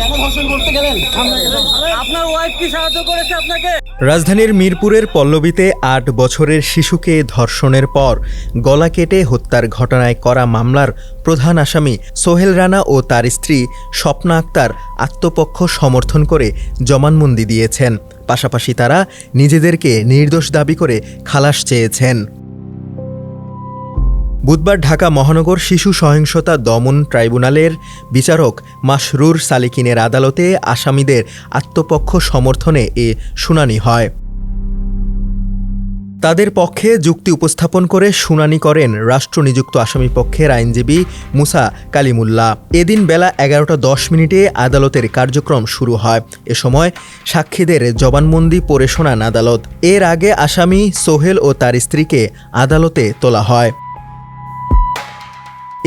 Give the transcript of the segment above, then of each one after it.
কেন ধর্ষণ করতে গেলেন? আপনার ওয়াইফ কি সাহায্য করেছে আপনাকে? রাজধানীর মিরপুরের পল্লবীতে ৮ বছরের শিশুকে ধর্ষণের পর গলা কেটে হত্যার ঘটনায় করা মামলার প্রধান আসামি সোহেল রানা ও তার স্ত্রী স্বপ্না আক্তার আত্মপক্ষ সমর্থন করে জবানবন্দি দিয়েছেন। পাশাপাশি তারা নিজেদেরকে নির্দোষ দাবি করে খালাস চেয়েছেন। বুধবার ঢাকা মহানগর শিশু সহিংসতা দমন ট্রাইব্যুনালের বিচারক মাসরুর সালিকিনের আদালতে আসামিদের আত্মপক্ষ সমর্থনে এ শুনানি হয়। তাদের পক্ষে যুক্তি উপস্থাপন করে শুনানি করেন রাষ্ট্রনিযুক্ত আসামিপক্ষের আইনজীবী মুসা কালিমুল্লাহ। এদিন বেলা 11:10 আদালতের কার্যক্রম শুরু হয়। এ সময় সাক্ষীদের জবানবন্দি পড়ে শোনান আদালত। এর আগে আসামি সোহেল ও তার স্ত্রীকে আদালতে তোলা হয়।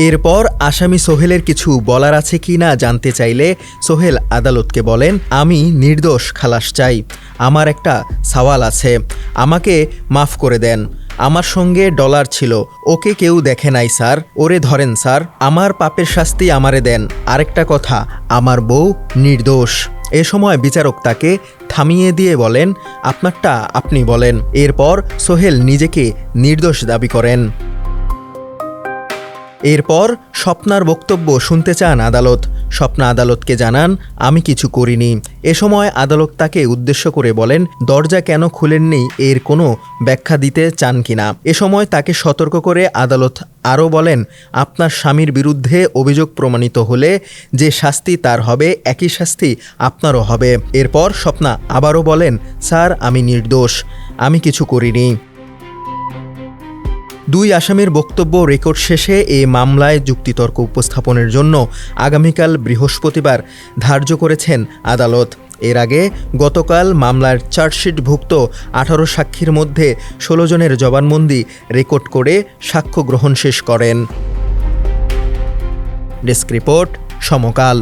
এরপর আসামি সোহেলের কিছু বলার আছে কি না জানতে চাইলে সোহেল আদালতকে বলেন, আমি নির্দোষ খালাস চাই। আমার একটা সওয়াল আছে, আমাকে মাফ করে দেন। আমার সঙ্গে ডলার ছিল, ওকে কেউ দেখে নাই স্যার, ওরে ধরেন স্যার, আমার পাপের শাস্তি আমারে দেন। আরেকটা কথা, আমার বউ নির্দোষ। এ সময় বিচারক তাকে থামিয়ে দিয়ে বলেন, আপনারটা আপনি বলেন। এরপর সোহেল নিজেকে নির্দোষ দাবি করেন। এরপর স্বপ্নার বক্তব্য শুনতে চান আদালত। স্বপ্না আদালতকে জানান, আমি কিছু করিনি। এ সময় আদালত তাকে উদ্দেশ্য করে বলেন, দরজা কেন খুলেননি এর কোনো ব্যাখ্যা দিতে চান কিনা। এ সময় তাকে সতর্ক করে আদালত আরও বলেন, আপনার স্বামীর বিরুদ্ধে অভিযোগ প্রমাণিত হলে যে শাস্তি তার হবে একই শাস্তি আপনারও হবে। এরপর স্বপ্না আবারও বলেন, স্যার আমি নির্দোষ, আমি কিছু করিনি। দুই আসামির বক্তব্য রেকর্ড শেষে এ মামলায় যুক্তিতর্ক উপস্থাপনের জন্য আগামীকাল বৃহস্পতিবার ধার্য করেছেন আদালত। এর আগে গতকাল মামলার চার্জশিটভুক্ত 18 সাক্ষীর মধ্যে 16 জনের জবানবন্দি রেকর্ড করে সাক্ষ্য গ্রহণ শেষ করেন। ডেস্ক রিপোর্ট, সমকাল।